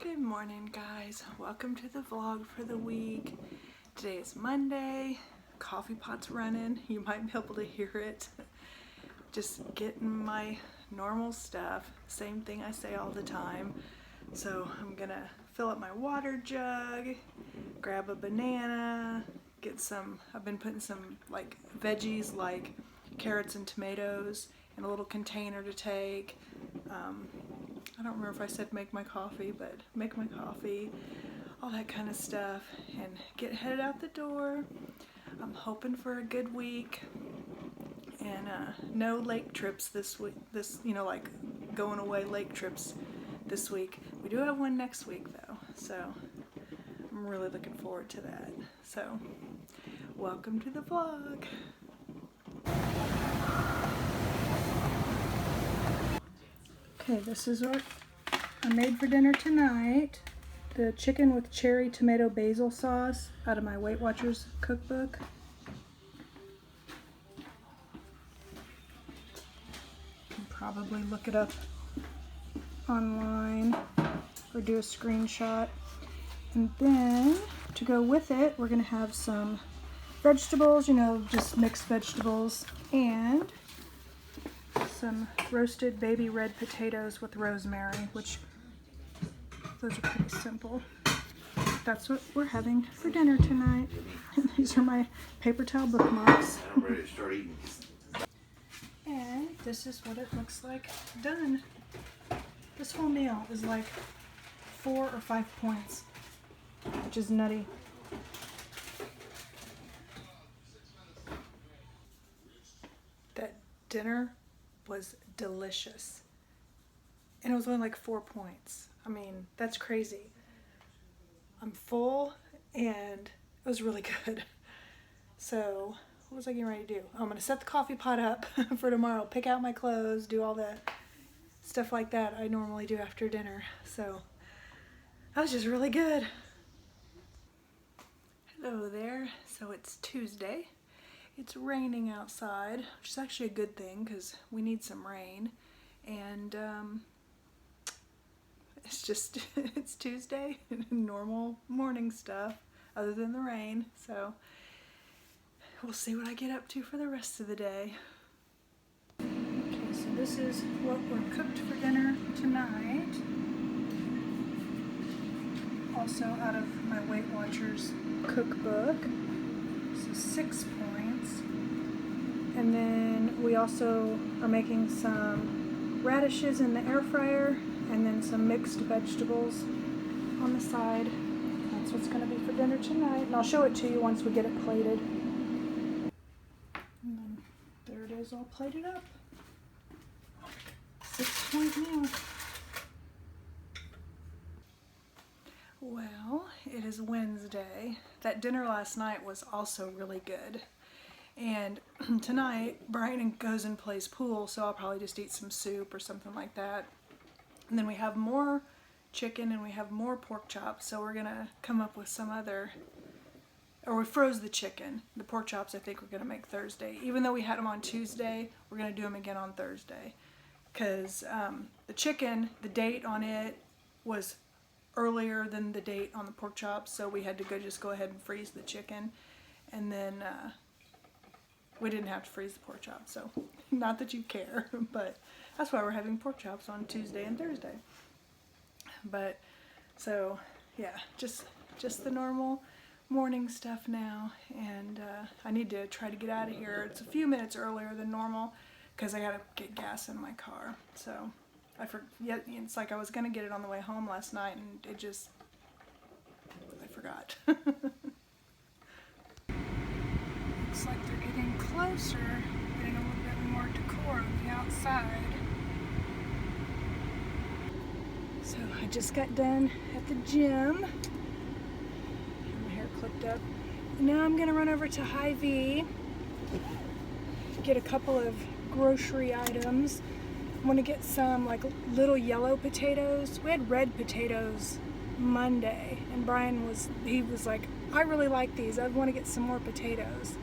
Good morning, guys. Welcome to the vlog for the week. Today is Monday. Coffee pot's running. You might be able to hear it. Just getting my normal stuff. Same thing I say all the time. So I'm gonna fill up my water jug, grab a banana, get some, I've been putting some like veggies like carrots and tomatoes in a little container to take. I don't remember if I said make my coffee, but make my coffee, all that kind of stuff, and get headed out the door. I'm hoping for a good week and no lake trips this week. Like going away lake trips this week. We do have one next week though, so I'm really looking forward to that. So, welcome to the vlog. Okay, this is what I made for dinner tonight. The chicken with cherry tomato basil sauce out of my Weight Watchers cookbook. You can probably look it up online or do a screenshot. And then to go with it, we're gonna have some vegetables, just mixed vegetables, and some roasted baby red potatoes with rosemary, which those are pretty simple. That's what we're having for dinner tonight. And these are my paper towel bookmarks. I'm ready to start eating. And this is what it looks like done. This whole meal is like 4 or 5 points, which is nutty. That dinner was delicious. And it was only like 4 points. I mean, that's crazy. I'm full and it was really good. So, what was I getting ready to do? I'm gonna set the coffee pot up for tomorrow, pick out my clothes, do all the stuff like that I normally do after dinner. So, that was just really good. Hello there. So it's Tuesday. It's raining outside, which is actually a good thing because we need some rain. And it's Tuesday, normal morning stuff other than the rain. So we'll see what I get up to for the rest of the day. Okay, so this is what we're cooked for dinner tonight. Also out of my Weight Watchers cookbook. So 6 points. And then we also are making some radishes in the air fryer and then some mixed vegetables on the side. That's what's going to be for dinner tonight. And I'll show it to you once we get it plated. And then there it is, all plated up. 6-point meal. Well, it is Wednesday. That dinner last night was also really good. And tonight, Brian goes and plays pool, so I'll probably just eat some soup or something like that. And then we have more chicken and we have more pork chops, so we're gonna come up with some other, or we froze the chicken. The pork chops I think we're gonna make Thursday. Even though we had them on Tuesday, we're gonna do them again on Thursday. Because the chicken, the date on it was earlier than the date on the pork chops, so we had to just go ahead and freeze the chicken. And then we didn't have to freeze the pork chops, so not that you care, but that's why we're having pork chops on Tuesday and Thursday. But so yeah, just the normal morning stuff now, and I need to try to get out of here. It's a few minutes earlier than normal because I gotta get gas in my car. So it's like I was gonna get it on the way home last night, and I forgot. Looks like they're getting closer, getting a little bit more decor on the outside. So I just got done at the gym. Have my hair clipped up. Now I'm gonna run over to Hy-Vee, get a couple of grocery items. I want to get some like little yellow potatoes. We had red potatoes Monday, and Brian was like, I really like these. I want to get some more potatoes.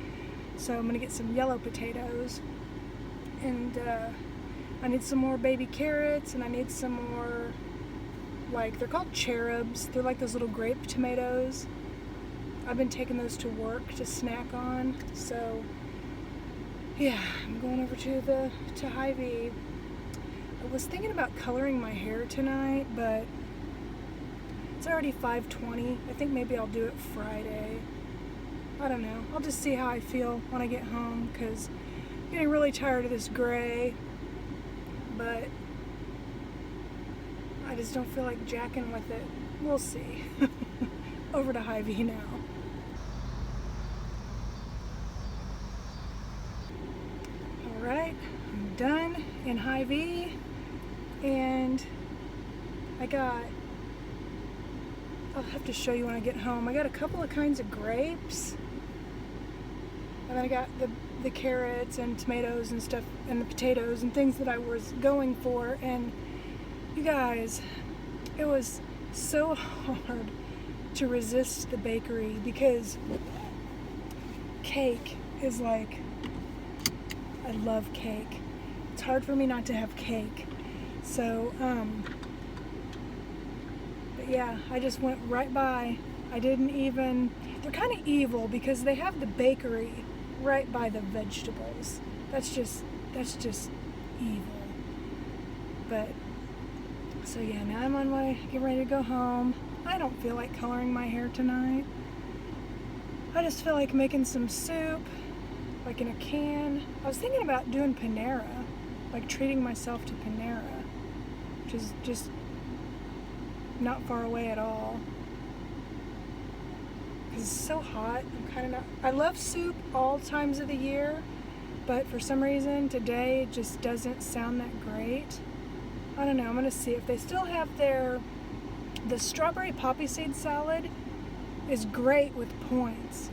So I'm going to get some yellow potatoes, and I need some more baby carrots, and I need some more like, they're called cherubs. They're like those little grape tomatoes. I've been taking those to work to snack on. So yeah, I'm going over to Hy-Vee. I was thinking about coloring my hair tonight, but it's already 5:20. I think maybe I'll do it Friday. I don't know. I'll just see how I feel when I get home, because I'm getting really tired of this gray. But I just don't feel like jacking with it. We'll see. Over to Hy-Vee now. Alright, I'm done in Hy-Vee, and I'll have to show you when I get home. I got a couple of kinds of grapes, and then I got the carrots and tomatoes and stuff, and the potatoes and things that I was going for. And you guys, it was so hard to resist the bakery, because cake is like, I love cake. It's hard for me not to have cake. So, but yeah, I just went right by. I didn't even, they're kind of evil because they have the bakery right by the vegetables. That's just evil. But, so yeah, now I'm on my way, getting ready to go home. I don't feel like coloring my hair tonight. I just feel like making some soup, like in a can. I was thinking about doing Panera, like treating myself to Panera, which is just not far away at all. Because it's so hot. I'm kind of not, I love soup all times of the year, but for some reason today it just doesn't sound that great. I don't know, I'm gonna see if they still have the strawberry poppy seed salad is great with points.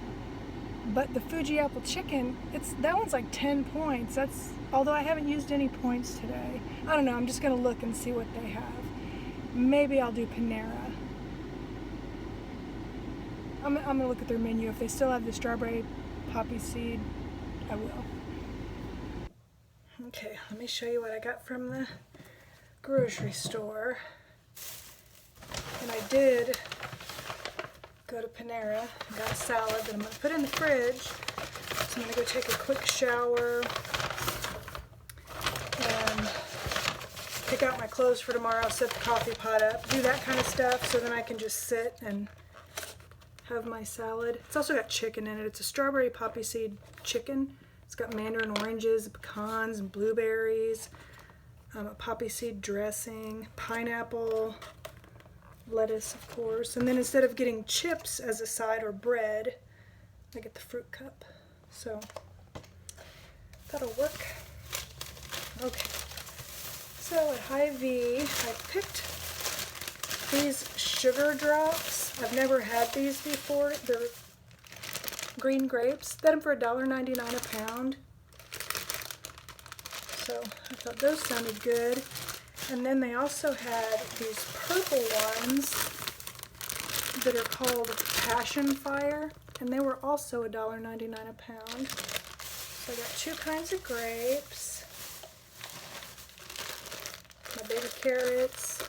But the Fuji apple chicken, that one's like 10 points. Although I haven't used any points today. I don't know, I'm just gonna look and see what they have. Maybe I'll do Panera. I'm gonna look at their menu. If they still have the strawberry poppy seed, I will. Okay, let me show you what I got from the grocery store. And I did go to Panera and got a salad that I'm going to put in the fridge. So I'm going to go take a quick shower and pick out my clothes for tomorrow, set the coffee pot up, do that kind of stuff, so then I can just sit and have my salad. It's also got chicken in it. It's a strawberry poppy seed chicken. It's got mandarin oranges, pecans, and blueberries, a poppy seed dressing, pineapple, lettuce, of course, and then instead of getting chips as a side or bread, I get the fruit cup. So that'll work. Okay. So at Hy-Vee, I picked these sugar drops. I've never had these before. They're green grapes. Got them for $1.99 a pound. So I thought those sounded good. And then they also had these purple ones that are called Passion Fire, and they were also $1.99 a pound. So I got two kinds of grapes, my baby carrots,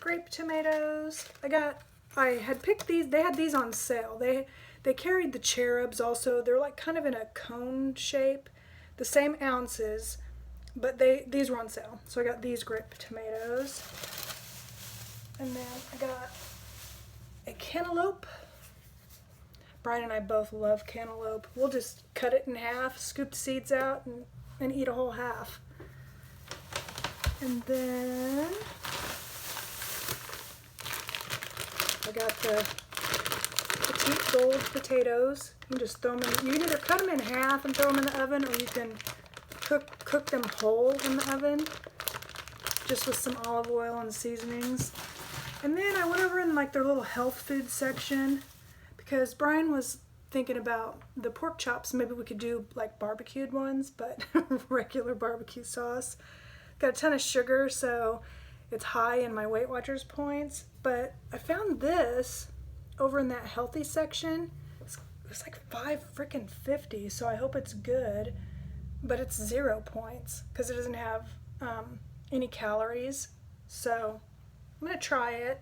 grape tomatoes. I had picked these. They had these on sale. They carried the cherubs also. They're like kind of in a cone shape, the same ounces, but these were on sale. So I got these grape tomatoes. And then I got a cantaloupe. Brian and I both love cantaloupe. We'll just cut it in half, scoop the seeds out, and eat a whole half. And then I got the petite gold potatoes. You can just throw them in. You can either cut them in half and throw them in the oven, or you can cook them whole in the oven, just with some olive oil and seasonings. And then I went over in like their little health food section, because Brian was thinking about the pork chops. Maybe we could do like barbecued ones, but regular barbecue sauce. Got a ton of sugar, so it's high in my Weight Watchers points. But I found this over in that healthy section. It's like $5.50, so I hope it's good. But it's 0 points because it doesn't have any calories. So I'm gonna try it.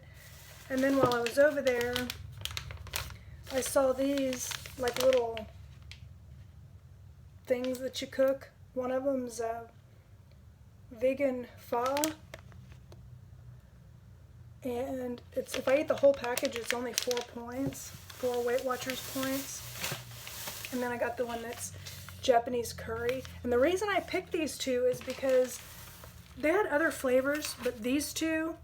And then while I was over there, I saw these like little things that you cook. One of them's vegan pho, and it's, if I eat the whole package, it's only 4 points, 4 Weight Watchers points. And then I got the one that's Japanese curry. And the reason I picked these two is because they had other flavors, but these two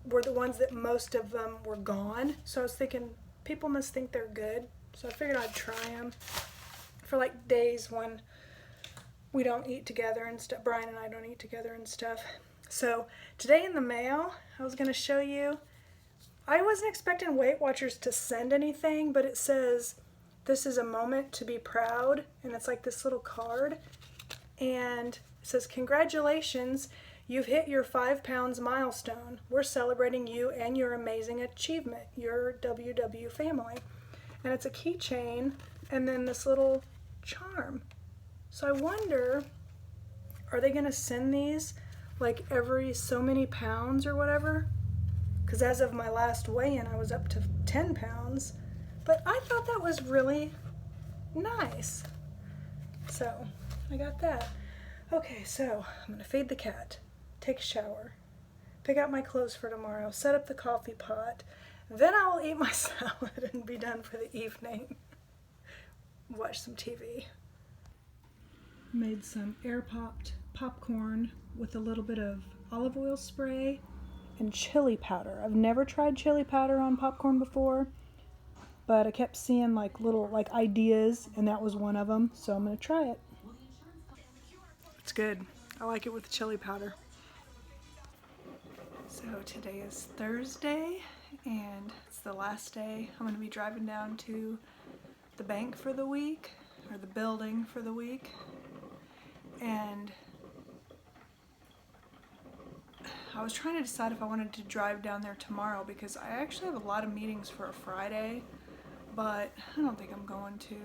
were the ones that most of them were gone. So I was thinking people must think they're good. So I figured I'd try them for like days when we don't eat together and stuff. Brian and I don't eat together and stuff. So today in the mail, I was going to show you, I wasn't expecting Weight Watchers to send anything, but it says, "This is a moment to be proud." And it's like this little card. And it says, "Congratulations, you've hit your 5 pounds milestone. We're celebrating you and your amazing achievement, your WW family." And it's a keychain and then this little charm. So I wonder, are they gonna send these like every so many pounds or whatever? Because as of my last weigh-in, I was up to 10 pounds. But I thought that was really nice. So I got that. Okay, so I'm gonna feed the cat, take a shower, pick out my clothes for tomorrow, set up the coffee pot, then I will eat my salad and be done for the evening. Watch some TV. Made some air-popped popcorn with a little bit of olive oil spray and chili powder. I've never tried chili powder on popcorn before, but I kept seeing like little like ideas, and that was one of them, so I'm gonna try it. It's good. I like it with the chili powder. So today is Thursday, and it's the last day. I'm gonna be driving down to the bank for the week, or the building for the week. And I was trying to decide if I wanted to drive down there tomorrow, because I actually have a lot of meetings for a Friday, but I don't think I'm going to.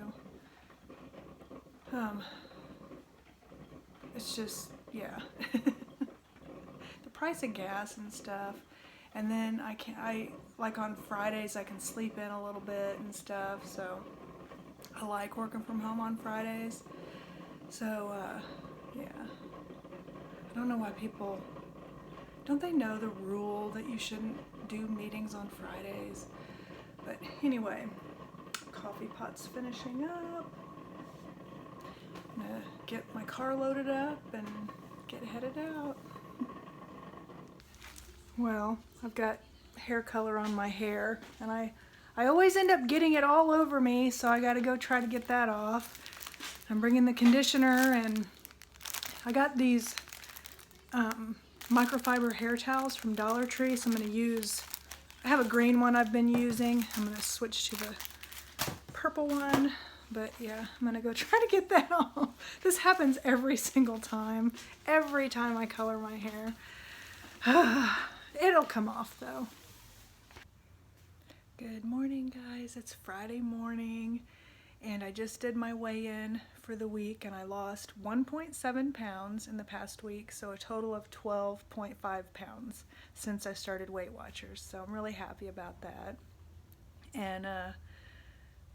It's just, yeah. The price of gas and stuff. And then I like on Fridays I can sleep in a little bit and stuff, so I like working from home on Fridays. So, yeah. I don't know why people, don't they know the rule that you shouldn't do meetings on Fridays? But anyway, coffee pot's finishing up. I'm gonna get my car loaded up and get headed out. Well, I've got hair color on my hair, and I always end up getting it all over me, so I gotta go try to get that off. I'm bringing the conditioner, and I got these microfiber hair towels from Dollar Tree, so I'm gonna use, I have a green one I've been using. I'm gonna switch to the purple one, but yeah, I'm gonna go try to get that off. This happens every single time, every time I color my hair. It'll come off though. Good morning, guys. It's Friday morning, and I just did my weigh-in for the week, and I lost 1.7 pounds in the past week, so a total of 12.5 pounds since I started Weight Watchers. So I'm really happy about that. And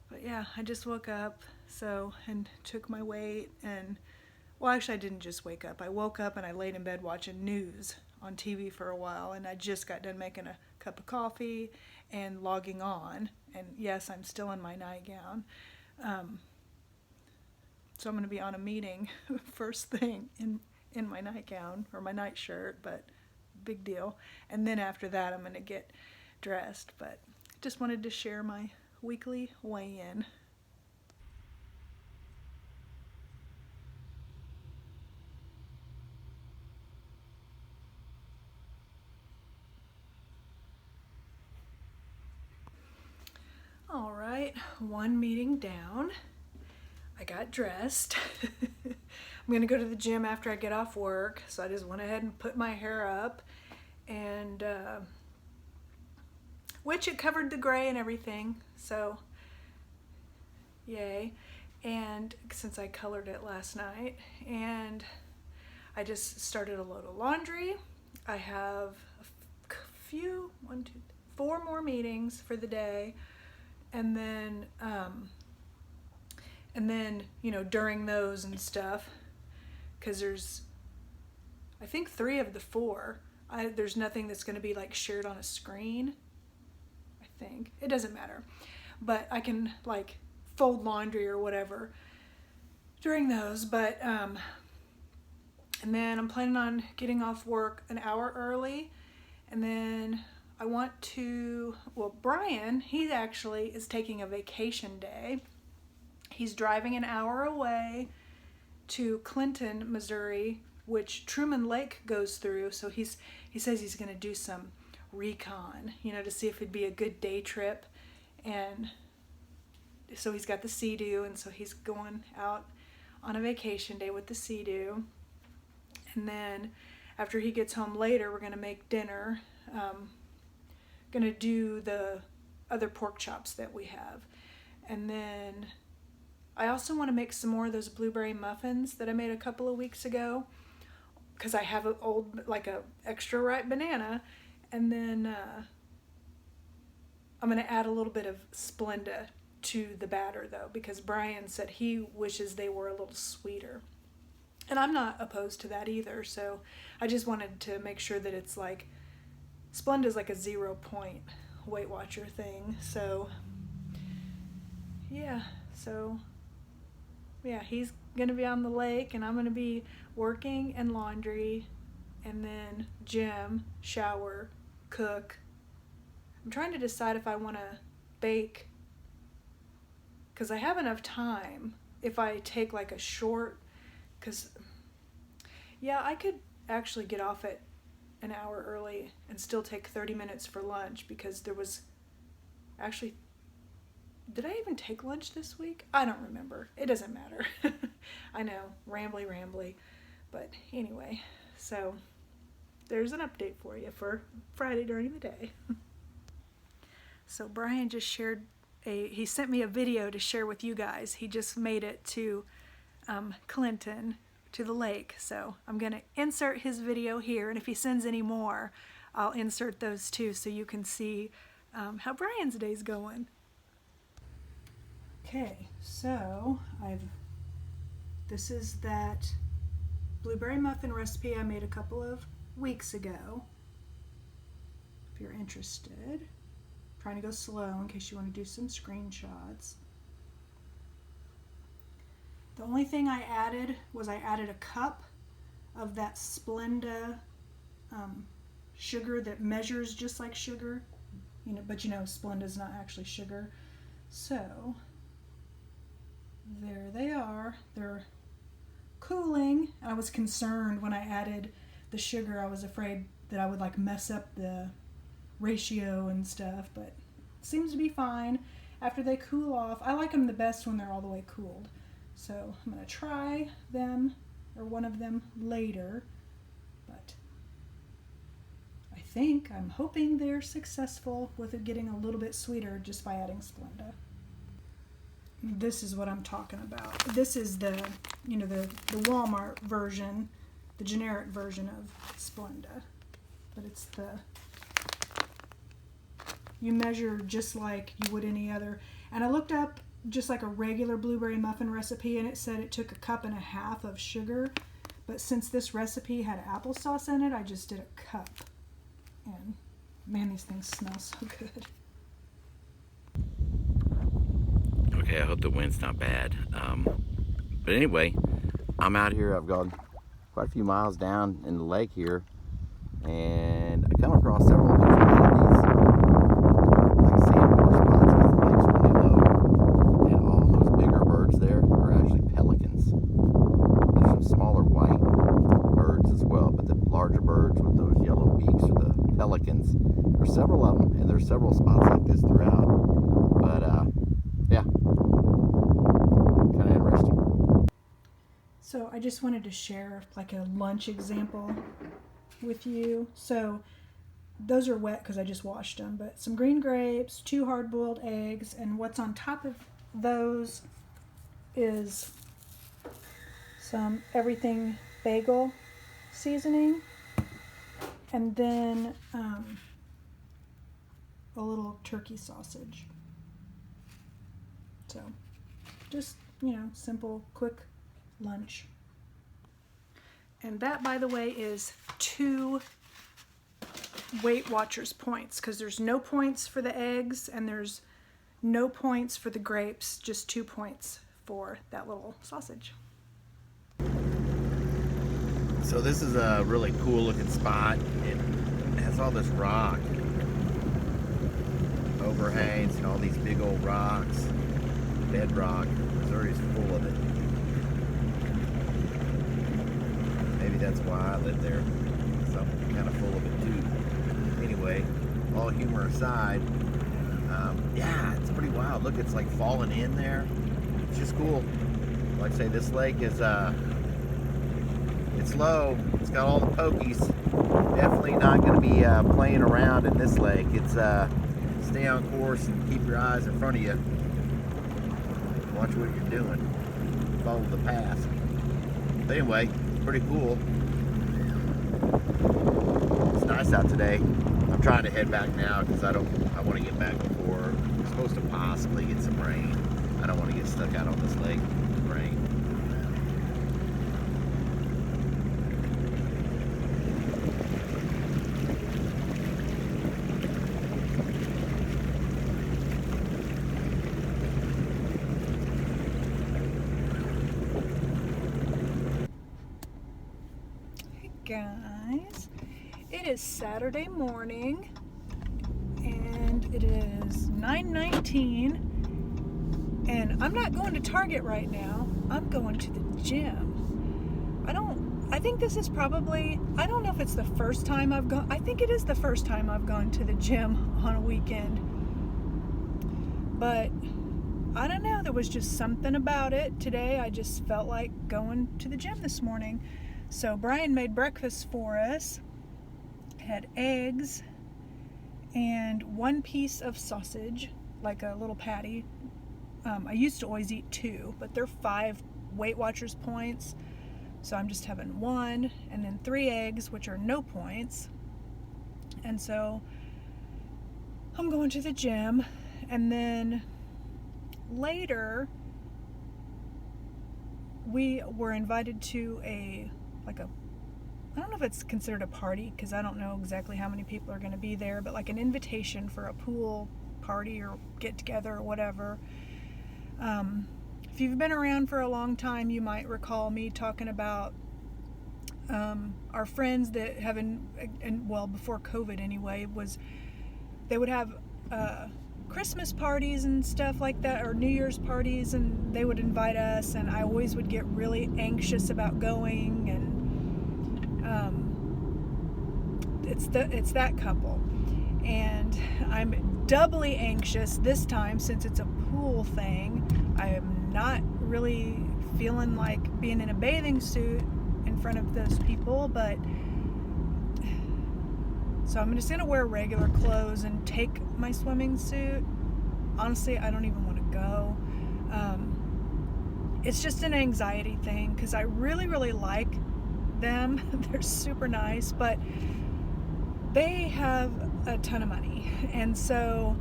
but yeah, I just woke up, so, and took my weight, and well, actually I didn't just wake up. I woke up and I laid in bed watching news on TV for a while, and I just got done making a cup of coffee and logging on, and yes, I'm still in my nightgown. So I'm going to be on a meeting first thing in my nightgown, or my nightshirt, but big deal. And then after that I'm going to get dressed, but just wanted to share my weekly weigh-in. All right, one meeting down. I got dressed. I'm gonna go to the gym after I get off work, so I just went ahead and put my hair up, and which it covered the gray and everything, so yay. And since I colored it last night, and I just started a load of laundry. I have a few, 4 more meetings for the day. And then, you know, during those and stuff, because there's, I think 3 of the 4, there's nothing that's going to be like shared on a screen. I think it doesn't matter, but I can like fold laundry or whatever during those. But and then I'm planning on getting off work an hour early, and then I want to, well, Brian, he actually is taking a vacation day. He's driving an hour away to Clinton, Missouri, which Truman Lake goes through. So he says he's going to do some recon, you know, to see if it'd be a good day trip. And so he's got the Sea-Doo, and so he's going out on a vacation day with the Sea-Doo. And then after he gets home later, we're going to make dinner. Going to do the other pork chops that we have. And then I also want to make some more of those blueberry muffins that I made a couple of weeks ago, because I have an old, like a extra ripe banana. And then I'm going to add a little bit of Splenda to the batter though, because Brian said he wishes they were a little sweeter. And I'm not opposed to that either. So I just wanted to make sure that it's like, Splenda is like a 0 point Weight Watcher thing. So yeah, he's going to be on the lake, and I'm going to be working and laundry, and then gym, shower, cook. I'm trying to decide if I want to bake, because I have enough time if I take like a short, because yeah, I could actually get off at an hour early and still take 30 minutes for lunch, because there was actually, did I even take lunch this week? I don't remember. It doesn't matter. I know, rambly. But anyway, so there's an update for you for Friday during the day. So Brian just he sent me a video to share with you guys. He just made it to Clinton, to the lake. So I'm going to insert his video here, and if he sends any more, I'll insert those too, so you can see how Brian's day's going. Okay, so this is that blueberry muffin recipe I made a couple of weeks ago. If you're interested, I'm trying to go slow in case you want to do some screenshots. The only thing I added was I added a cup of that Splenda sugar that measures just like sugar, you know, but you know Splenda is not actually sugar. So there they are. They're cooling. I was concerned when I added the sugar. I was afraid that I would like mess up the ratio and stuff, but it seems to be fine after they cool off. I like them the best when they're all the way cooled. So I'm going to try them, or one of them, later, but I'm hoping they're successful with it getting a little bit sweeter just by adding Splenda. This is what I'm talking about. This is the Walmart version, the generic version of Splenda, but it's you measure just like you would any other. And I looked up just like a regular blueberry muffin recipe, and it said it took 1.5 cups of sugar, but since this recipe had applesauce in it, I just did 1 cup. And man, these things smell so good. Okay, I hope the wind's not bad. But anyway, I'm out here. I've gone quite a few miles down in the lake here, and I come across several of these amenities, like sandbar spots because the lake's really low, and all those bigger birds there are actually pelicans. There's some smaller white birds as well, but the larger birds with those yellow beaks are the pelicans. There's several of them, and there's several spots like this throughout. But yeah, kind of interesting. So I just wanted to share like a lunch example with you. So those are wet because I just washed them, but some green grapes, 2 hard-boiled eggs, and what's on top of those is some everything bagel seasoning, and then a little turkey sausage. So just, simple, quick lunch. And that, by the way, is 2 Weight Watchers points, because there's no points for the eggs and there's no points for the grapes, just 2 points for that little sausage. So this is a really cool looking spot. It has all this rock overhangs and all these big old rocks, bedrock. Missouri's full of it. Maybe that's why I live there. So I'm kind of full of it too. Anyway, all humor aside, yeah, it's pretty wild. Look, it's like falling in there. It's just cool. Like I say, this lake is it's low. It's got all the pokies. Definitely not going to be playing around in this lake. It's stay on course and keep your eyes in front of you. Watch what you're doing. Follow the path. But anyway, pretty cool. It's nice out today. I'm trying to head back now because I want to get back before we're supposed to possibly get some rain. I don't want to get stuck out on this lake with rain. Guys, it is Saturday morning and it is 9:19, and I'm not going to Target right now. I'm going to the gym. I think this is probably, I don't know if it's the first time I've gone. I think it is the first time I've gone to the gym on a weekend, but I don't know, there was just something about it today. I just felt like going to the gym this morning. So Brian made breakfast for us. Had eggs and 1 piece of sausage, like a little patty. I used to always eat 2, but they're 5 Weight Watchers points. So I'm just having 1, and then 3 eggs, which are no points. And so I'm going to the gym, and then later we were invited to I don't know if it's considered a party, because I don't know exactly how many people are going to be there, but like an invitation for a pool party or get together or whatever. If you've been around for a long time, you might recall me talking about our friends that have well, before COVID anyway, they would have Christmas parties and stuff like that, or New Year's parties, and they would invite us, and I always would get really anxious about going, and it's that couple, and I'm doubly anxious this time since it's a pool thing. I am not really feeling like being in a bathing suit in front of those people, but so I'm just gonna wear regular clothes and take my swimming suit. Honestly, I don't even want to go. It's just an anxiety thing, because I really, really like them. They're super nice, but they have a ton of money, and so,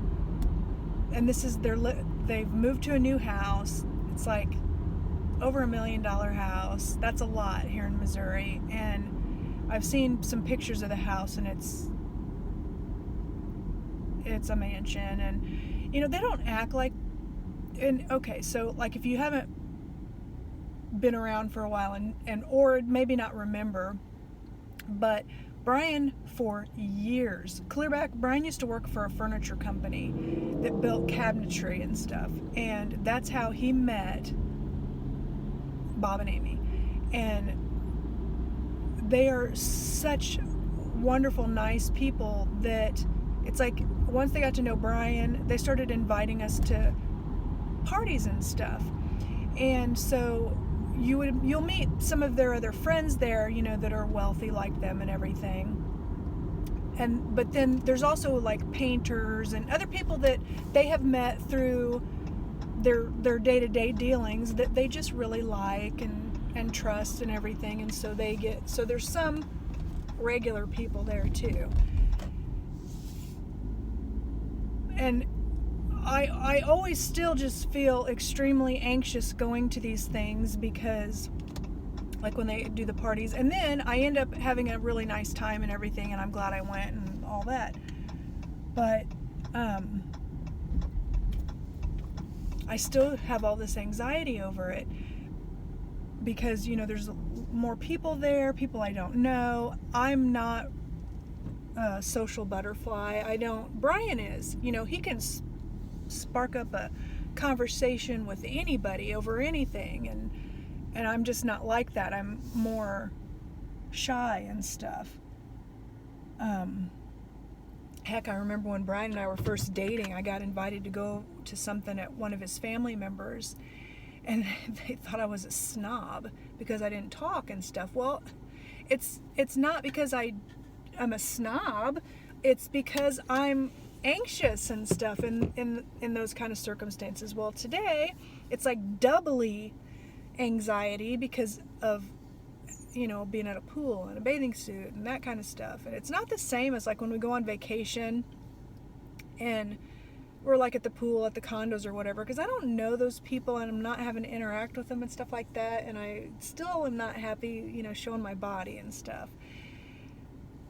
and this is they've moved to a new house. It's like over $1 million house. That's a lot here in Missouri, and I've seen some pictures of the house, and it's a mansion, and they don't act like, and okay, so like if you haven't been around for a while and or maybe not remember, but Brian, for years, clear back, Brian used to work for a furniture company that built cabinetry and stuff, and that's how he met Bob and Amy, and they are such wonderful, nice people that it's like once they got to know Brian, they started inviting us to parties and stuff, and so you'll meet some of their other friends there, that are wealthy like them and everything. But then there's also like painters and other people that they have met through their day-to-day dealings that they just really like, and and trust and everything, and so there's some regular people there too. And I always still just feel extremely anxious going to these things, because like when they do the parties, and then I end up having a really nice time and everything, and I'm glad I went and all that. But I still have all this anxiety over it, because, you know, there's more people there, people I don't know. I'm not a social butterfly. Brian is, you know, he can spark up a conversation with anybody over anything, and I'm just not like that. I'm more shy and stuff. Heck, I remember when Brian and I were first dating, I got invited to go to something at one of his family members, and they thought I was a snob because I didn't talk and stuff. Well, it's not because I'm a snob. It's because I'm anxious and stuff in those kind of circumstances. Well, today it's like doubly anxiety because of, you know, being at a pool in a bathing suit and that kind of stuff. And it's not the same as like when we go on vacation and we're like at the pool at the condos or whatever, because I don't know those people and I'm not having to interact with them and stuff like that, and I still am not happy, you know, showing my body and stuff.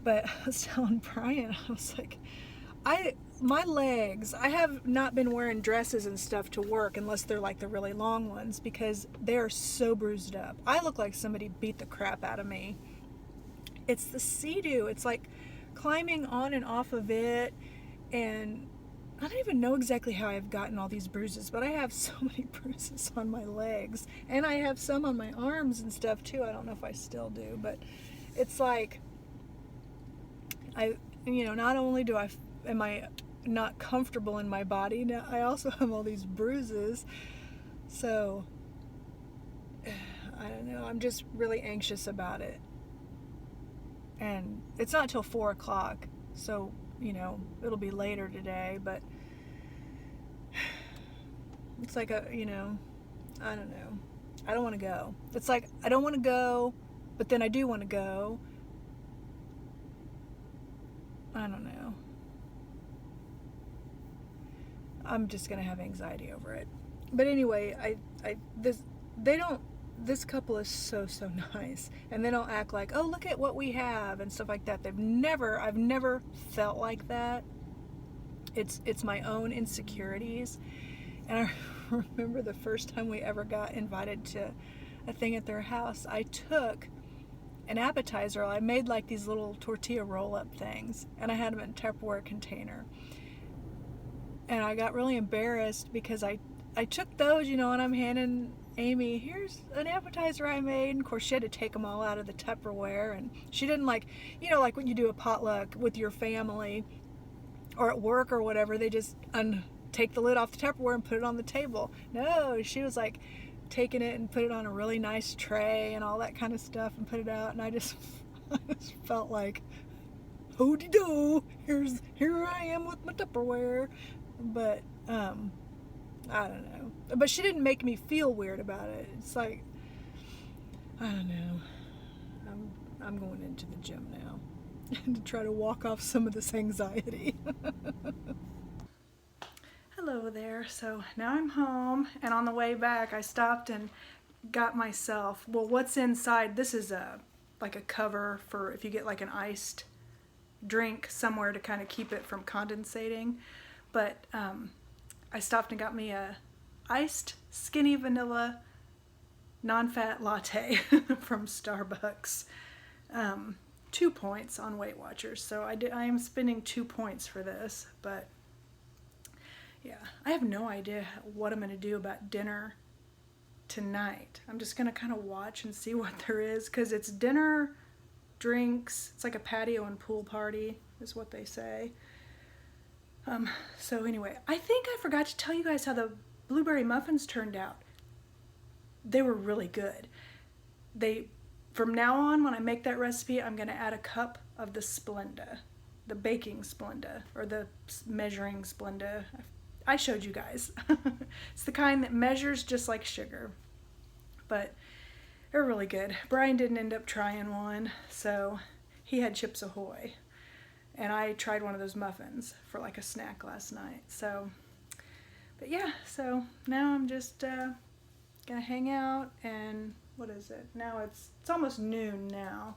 But I was telling Brian, I was like, my legs, I have not been wearing dresses and stuff to work unless they're like the really long ones, because they're so bruised up. I look like somebody beat the crap out of me. It's the Sea-Doo. It's like climbing on and off of it, and I don't even know exactly how I've gotten all these bruises, but I have so many bruises on my legs, and I have some on my arms and stuff too. I don't know if I still do, but it's like, not only am I not comfortable in my body, now I also have all these bruises. So I don't know, I'm just really anxious about it. And it's not till 4 o'clock, so, you know, it'll be later today, but it's like I don't know. I don't want to go. It's like I don't want to go, but then I do want to go. I don't know. I'm just gonna have anxiety over it. But anyway, this couple is so nice, and they don't act like, oh, look at what we have and stuff like that. I've never felt like that. It's my own insecurities. And I remember the first time we ever got invited to a thing at their house, I took an appetizer. I made like these little tortilla roll-up things, and I had them in a Tupperware container. And I got really embarrassed because I took those, you know, and I'm handing Amy, here's an appetizer I made. And of course, she had to take them all out of the Tupperware, and she didn't like, you know, like when you do a potluck with your family or at work or whatever, they just take the lid off the Tupperware and put it on the table. No, she was like taking it and put it on a really nice tray and all that kind of stuff and put it out, and I just felt like, howdy-do, here I am with my Tupperware. But I don't know. But she didn't make me feel weird about it. It's like, I don't know. I'm going into the gym now to try to walk off some of this anxiety. Hello there. So now I'm home, and on the way back I stopped and got myself, well, what's inside, this is like a cover for if you get like an iced drink somewhere to kind of keep it from condensating. But I stopped and got me a iced skinny vanilla non-fat latte from Starbucks. 2 points on Weight Watchers, so I am spending 2 points for this. But yeah, I have no idea what I'm going to do about dinner tonight. I'm just going to kind of watch and see what there is, because it's dinner, drinks, it's like a patio and pool party is what they say. So anyway, I think I forgot to tell you guys how the blueberry muffins turned out. They were really good. From now on, when I make that recipe, I'm going to add a cup of the Splenda, the baking Splenda, or the measuring Splenda. I showed you guys. It's the kind that measures just like sugar. But They're really good. Brian didn't end up trying one, so he had Chips Ahoy. And I tried one of those muffins for like a snack last night. So, but yeah, so now I'm just gonna hang out, and what is it? Now it's almost noon now.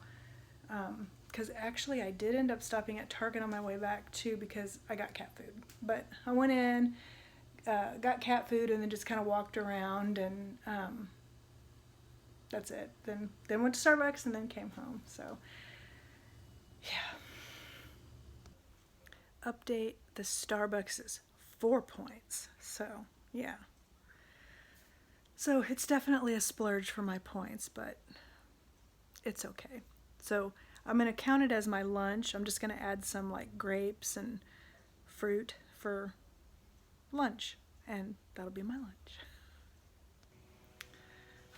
Because actually I did end up stopping at Target on my way back too, because I got cat food. But I went in, got cat food, and then just kind of walked around, and that's it. Then went to Starbucks and then came home. So yeah. Update: the Starbucks is 4 points. So yeah. So it's definitely a splurge for my points, but it's okay. So I'm going to count it as my lunch. I'm just going to add some like grapes and fruit for lunch, and that'll be my lunch.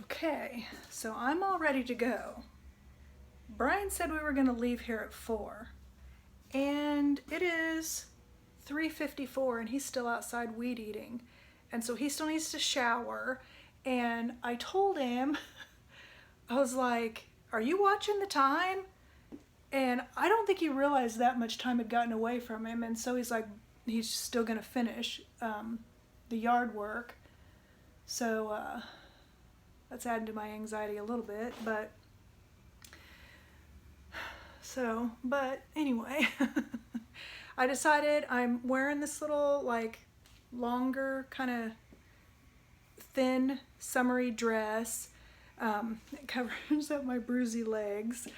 Okay, so I'm all ready to go. Brian said we were going to leave here at 4, and it is 3:54, and he's still outside weed eating, and so he still needs to shower. And I told him, I was like, are you watching the time? And I don't think he realized that much time had gotten away from him. And so he's like, he's still going to finish the yard work. So that's adding to my anxiety a little bit. But anyway, I decided I'm wearing this little like longer kind of thin summery dress. It covers up my bruisey legs.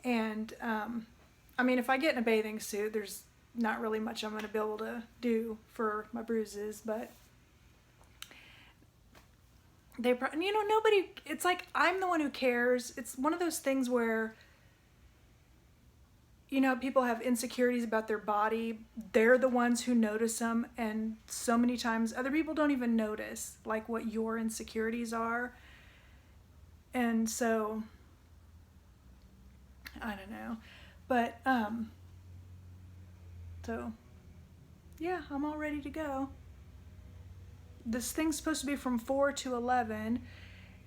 And, I mean, if I get in a bathing suit, there's not really much I'm going to be able to do for my bruises, but nobody, it's like, I'm the one who cares. It's one of those things where, people have insecurities about their body. They're the ones who notice them. And so many times other people don't even notice like what your insecurities are. And so, I don't know, but, so, yeah, I'm all ready to go. This thing's supposed to be from 4 to 11,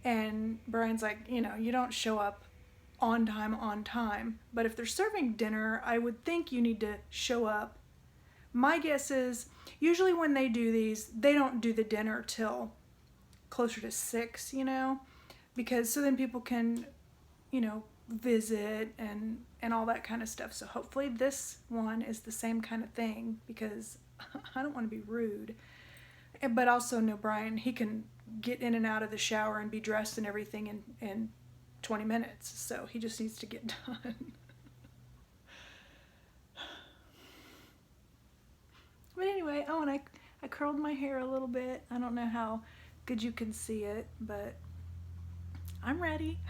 and Brian's like, you don't show up on time, but if they're serving dinner, I would think you need to show up. My guess is, usually when they do these, they don't do the dinner till closer to 6, because so then people can, visit and all that kind of stuff. So hopefully this one is the same kind of thing, because I don't want to be rude. But also know Brian, he can get in and out of the shower and be dressed and everything in 20 minutes. So he just needs to get done. But anyway, and I curled my hair a little bit. I don't know how good you can see it, but I'm ready.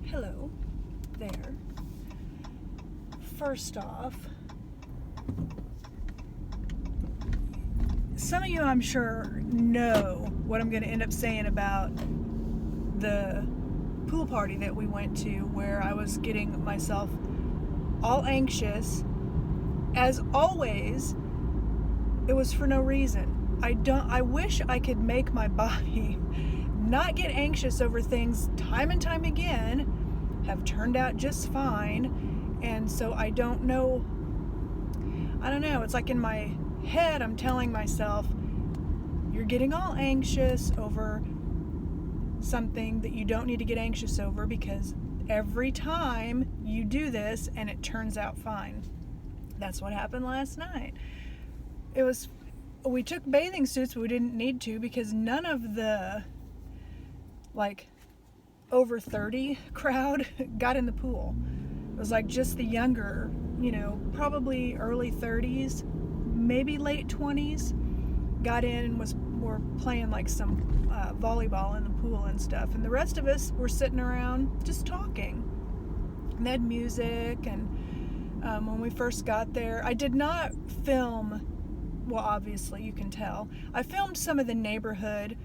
Hello there. First off, some of you I'm sure know what I'm going to end up saying about the pool party that we went to, where I was getting myself all anxious. As always, it was for no reason. I wish I could make my body not get anxious over things time and time again, have turned out just fine. And so I don't know, it's like in my head I'm telling myself, you're getting all anxious over something that you don't need to get anxious over, because every time you do this and it turns out fine. That's what happened last night. We took bathing suits, but we didn't need to, because none of the like over 30 crowd got in the pool. It was like just the younger, probably early 30s, maybe late 20s, got in and were playing like some volleyball in the pool and stuff. And the rest of us were sitting around just talking. And they had music, and when we first got there, I did not film, well, obviously you can tell. I filmed some of the neighborhood,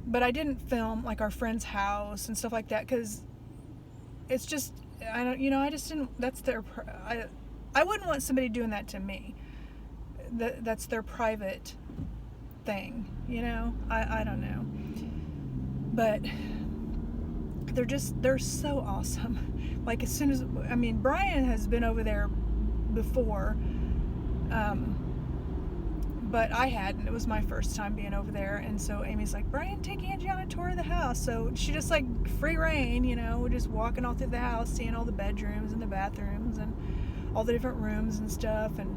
but I didn't film like our friend's house and stuff like that, because it's just, I just didn't, that's their, I wouldn't want somebody doing that to me. That's their private thing, I don't know. But they're so awesome. Like as soon as, Brian has been over there before, but I hadn't. It was my first time being over there, and so Amy's like, Brian, take Angie on a tour of the house. So she just like free reign, we're just walking all through the house, seeing all the bedrooms and the bathrooms and all the different rooms and stuff. And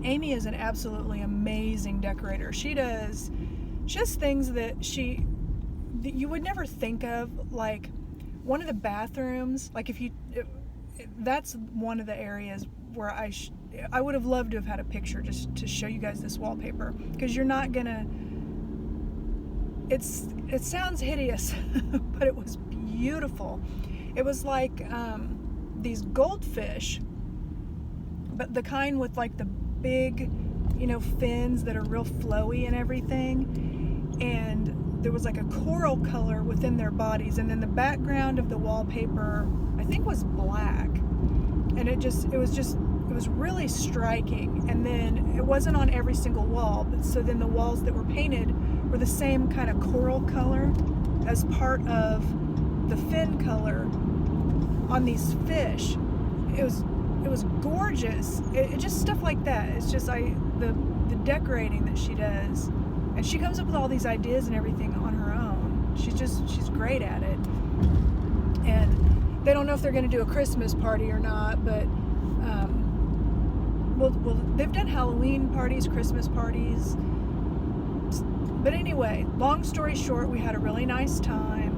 Amy is an absolutely amazing decorator. She does just things that you would never think of. Like one of the bathrooms, like that's one of the areas where I would have loved to have had a picture just to show you guys this wallpaper, because you're not gonna, it sounds hideous, but it was beautiful. It was like these goldfish, but the kind with like the big, fins that are real flowy and everything, and there was like a coral color within their bodies, and then the background of the wallpaper I think was black, and it was really striking. And then it wasn't on every single wall, but so then the walls that were painted were the same kind of coral color as part of the fin color on these fish. It was gorgeous. It just stuff like that. It's just the decorating that she does, and she comes up with all these ideas and everything on her own. She's great at it. And they don't know if they're going to do a Christmas party or not, but well, they've done Halloween parties, Christmas parties. But anyway, long story short, we had a really nice time.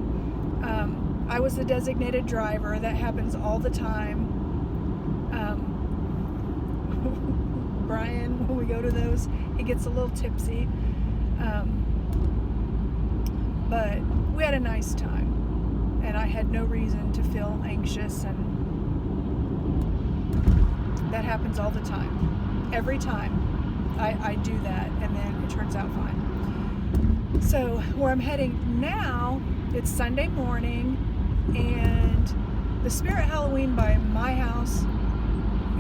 I was the designated driver. That happens all the time. Brian, when we go to those, he gets a little tipsy. But we had a nice time, and I had no reason to feel anxious, and that happens all the time. Every time I do that, and then it turns out fine. So where I'm heading now, it's Sunday morning, and the Spirit Halloween by my house,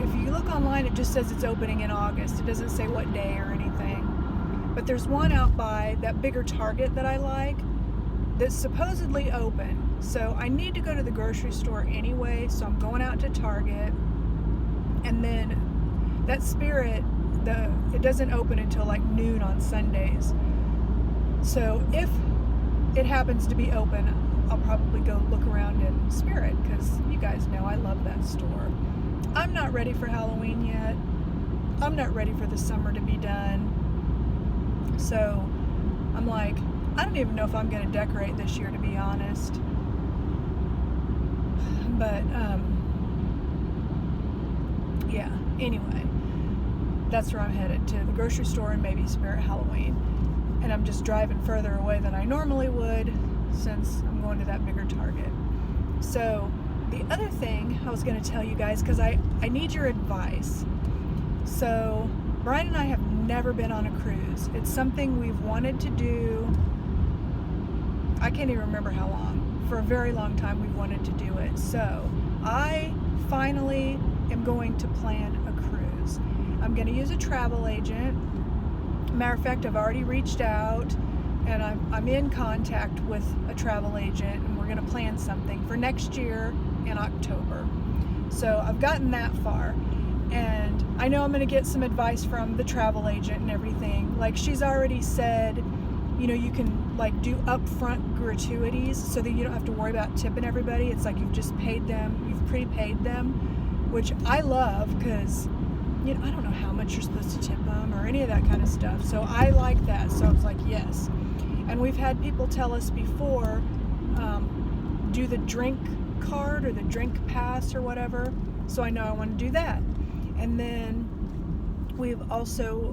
if you look online, it just says it's opening in August. It doesn't say what day or anything. But there's one out by that bigger Target that I like that's supposedly open. So I need to go to the grocery store anyway, so I'm going out to Target. And then that Spirit, it doesn't open until like noon on Sundays. So if it happens to be open, I'll probably go look around in Spirit, because you guys know I love that store. I'm not ready for Halloween yet. I'm not ready for the summer to be done. So I'm like, I don't even know if I'm going to decorate this year, to be honest. But yeah, anyway, that's where I'm headed, to the grocery store and maybe Spirit Halloween. And I'm just driving further away than I normally would, since I'm going to that bigger Target. So the other thing I was going to tell you guys, because I need your advice. So Brian and I have never been on a cruise. It's something we've wanted to do. I can't even remember how long. For a very long time we've wanted to do it. So I finally am going to plan a cruise. I'm going to use a travel agent. Matter of fact, I've already reached out, and I'm in contact with a travel agent, and we're going to plan something for next year in October. So I've gotten that far, and I know I'm going to get some advice from the travel agent and everything. Like, she's already said, you can like do upfront gratuities so that you don't have to worry about tipping everybody. It's like you've just paid them, you've prepaid them, which I love, because I don't know how much you're supposed to tip them or any of that kind of stuff. So I like that. So I was like, yes. And we've had people tell us before do the drink card or the drink pass or whatever. So I know I want to do that. And then we've also,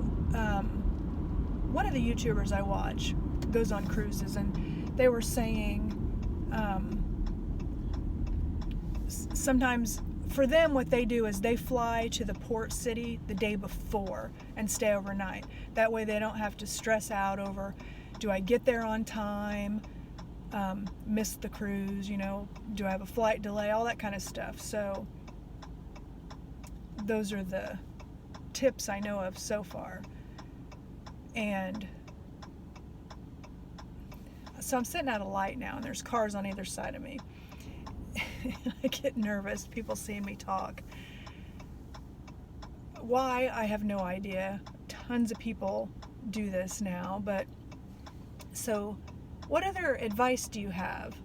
one of the YouTubers I watch goes on cruises, and they were saying sometimes for them what they do is they fly to the port city the day before and stay overnight. That way they don't have to stress out over, do I get there on time, miss the cruise, you know, do I have a flight delay, all that kind of stuff. So those are the tips I know of so far. And so I'm sitting at a light now, and there's cars on either side of me. I get nervous, people seeing me talk. Why, I have no idea. Tons of people do this now, but so what other advice do you have?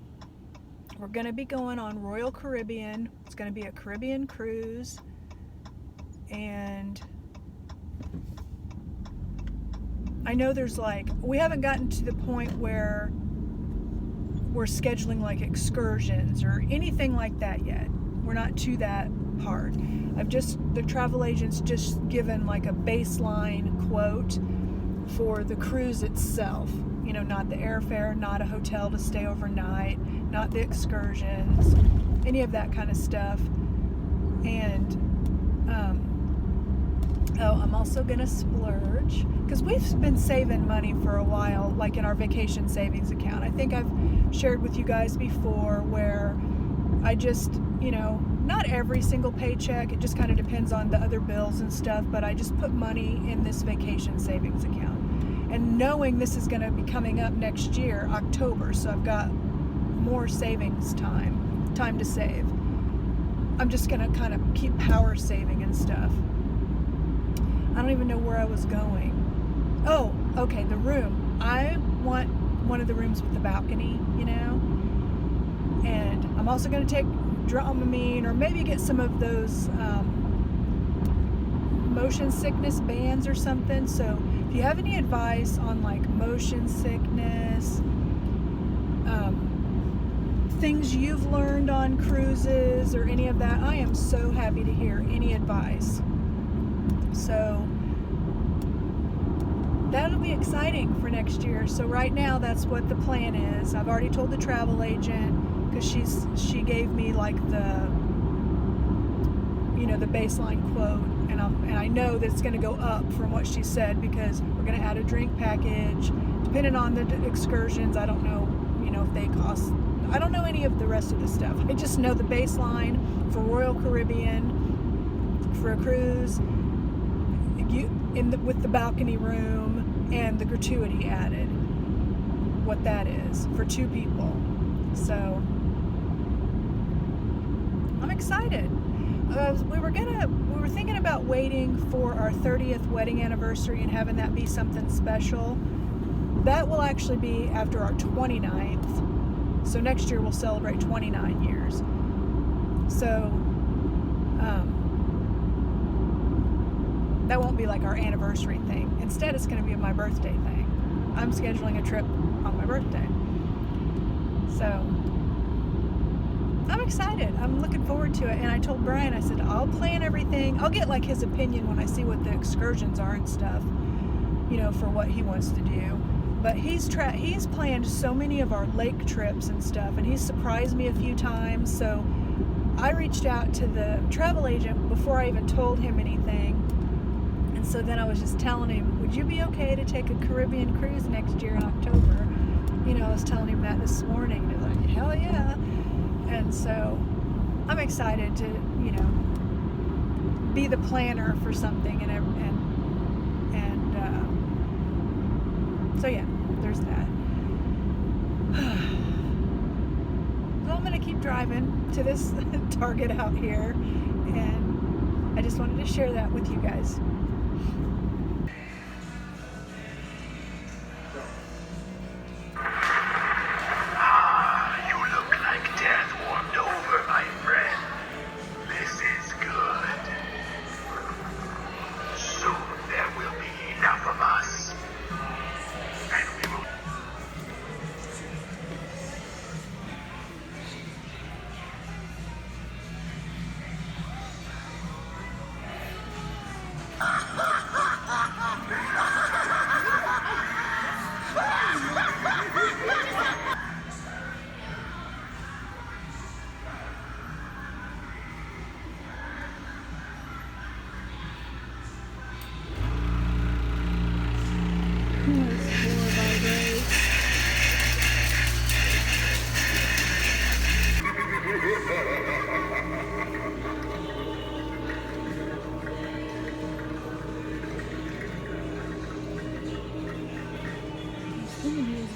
We're going to be going on Royal Caribbean. It's going to be a Caribbean cruise, and I know there's like, we haven't gotten to the point where we're scheduling like excursions or anything like that yet. We're not to that part. The travel agent's just given like a baseline quote for the cruise itself. You know, not the airfare, not a hotel to stay overnight, not the excursions, any of that kind of stuff. And I'm also gonna splurge, because we've been saving money for a while, like in our vacation savings account. I think I've shared with you guys before where I just, you know, not every single paycheck, it just kind of depends on the other bills and stuff, but I just put money in this vacation savings account. And knowing this is gonna be coming up next year, October, so I've got more savings time to save. I'm just gonna kind of keep power saving and stuff. I don't even know where I was going. Oh, okay, the room. I want one of the rooms with the balcony, you know? And I'm also going to take Dramamine, or maybe get some of those motion sickness bands or something. So if you have any advice on like motion sickness, things you've learned on cruises or any of that, I am so happy to hear any advice. So that'll be exciting for next year. So right now that's what the plan is. I've already told the travel agent, because she gave me like the, you know, the baseline quote, and I know that it's going to go up from what she said, because we're going to add a drink package depending on the excursions. I don't know, you know, if they cost, I don't know any of the rest of the stuff. I just know the baseline for Royal Caribbean for a cruise, with the balcony room and the gratuity added, what that is for 2 people. So I'm excited. We were thinking about waiting for our 30th wedding anniversary and having that be something special. That will actually be after our 29th. So next year we'll celebrate 29 years. So that won't be like our anniversary thing. Instead, it's going to be my birthday thing. I'm scheduling a trip on my birthday. So I'm excited. I'm looking forward to it. And I told Brian, I said, I'll plan everything. I'll get like his opinion when I see what the excursions are and stuff, you know, for what he wants to do. But he's planned so many of our lake trips and stuff, and he's surprised me a few times. So I reached out to the travel agent before I even told him anything. And so then I was just telling him, would you be okay to take a Caribbean cruise next year in October? You know, I was telling him that this morning. And he was like, hell yeah. And so I'm excited to, you know, be the planner for something. And so yeah, there's that. So I'm going to keep driving to this Target out here. And I just wanted to share that with you guys.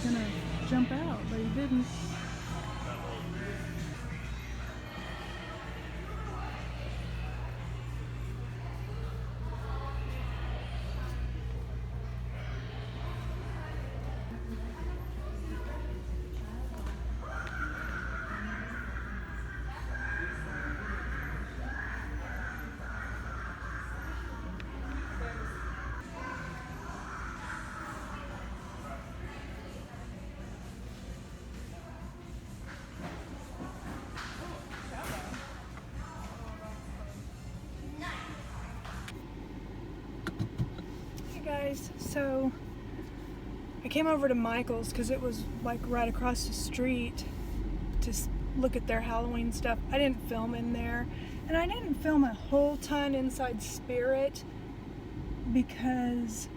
gonna jump out, but he didn't. Guys, so I came over to Michael's because it was like right across the street to look at their Halloween stuff. I didn't film in there, and I didn't film a whole ton inside Spirit because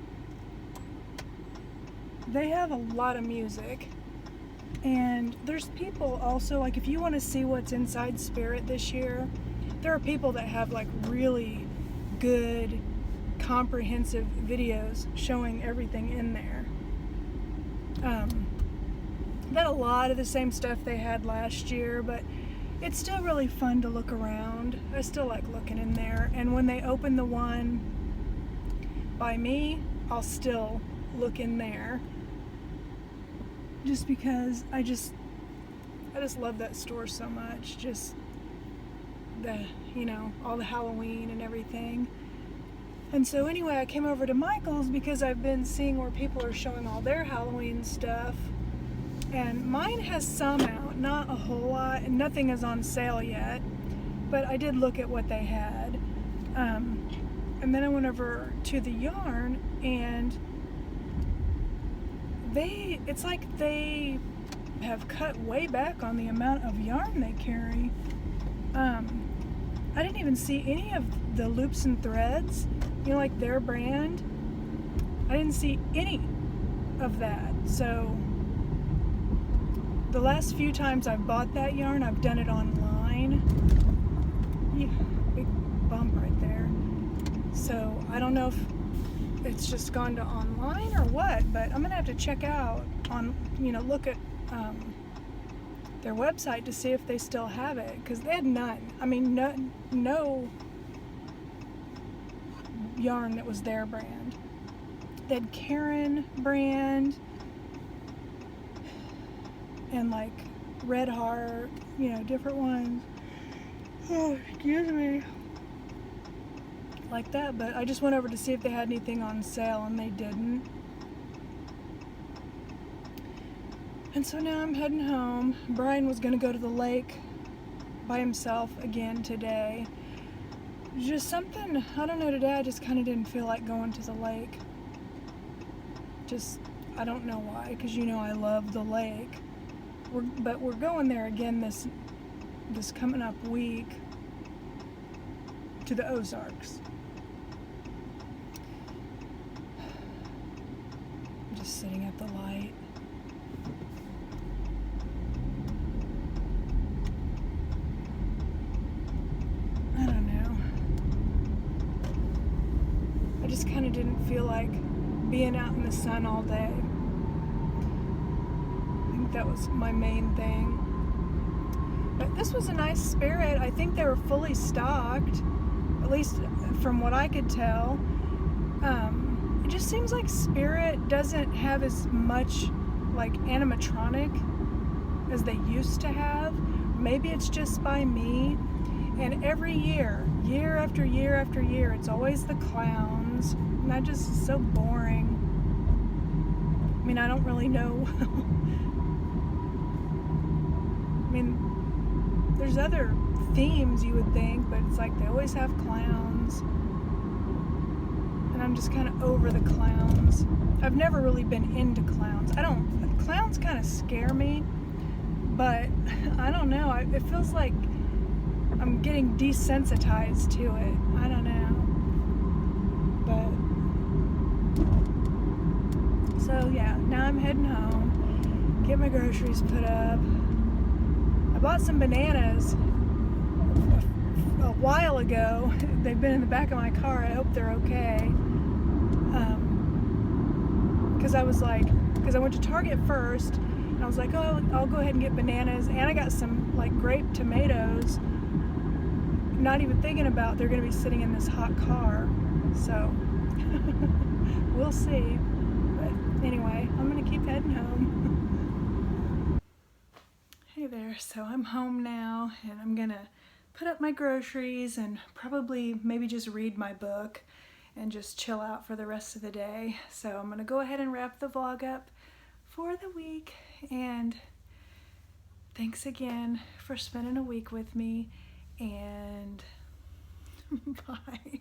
they have a lot of music, and there's people also, like if you want to see what's inside Spirit this year, there are people that have like really good comprehensive videos showing everything in there. They had a lot of the same stuff they had last year, but it's still really fun to look around. I still like looking in there, and when they open the one by me, I'll still look in there just because I just love that store so much. Just the, all the Halloween and everything. And so anyway, I came over to Michael's because I've been seeing where people are showing all their Halloween stuff. And mine has some out, not a whole lot, and nothing is on sale yet. But I did look at what they had. And then I went over to the yarn, and it's like they have cut way back on the amount of yarn they carry. I didn't even see any of the loops and threads, like their brand. I didn't see any of that. So the last few times I've bought that yarn, I've done it online. Yeah, big bump right there. So I don't know if it's just gone to online or what, but I'm gonna have to check out on, look at their website to see if they still have it, because they had none. I mean, no yarn that was their brand. They had Karen brand and like Red Heart, different ones. Oh, excuse me. Like that, but I just went over to see if they had anything on sale, and they didn't. And so now I'm heading home. Brian was gonna go to the lake by himself again today. Just something, I don't know, today I just kind of didn't feel like going to the lake. I don't know why, because I love the lake. But we're going there again this coming up week to the Ozarks. I'm just sitting at the light. I don't know. I just kind of didn't feel like being out in the sun all day. I think that was my main thing. But this was a nice Spirit. I think they were fully stocked, at least from what I could tell. It just seems like Spirit doesn't have as much like animatronic as they used to have. Maybe it's just by me. And every year after year after year, it's always the clowns. And that just is so boring. I mean, I don't really know. I mean, there's other themes you would think, but it's like they always have clowns. And I'm just kind of over the clowns. I've never really been into clowns. Clowns kind of scare me, but I don't know. It feels like I'm getting desensitized to it. I don't know. But, so yeah, now I'm heading home, get my groceries put up. I bought some bananas a while ago. They've been in the back of my car. I hope they're okay. Because I was like, because I went to Target first, and I was like, oh, I'll go ahead and get bananas, and I got some like grape tomatoes, not even thinking about they're going to be sitting in this hot car. So we'll see. But anyway, I'm going to keep heading home. Hey there, so I'm home now, and I'm going to put up my groceries and probably maybe just read my book and just chill out for the rest of the day. So I'm going to go ahead and wrap the vlog up for the week, and thanks again for spending a week with me, and bye.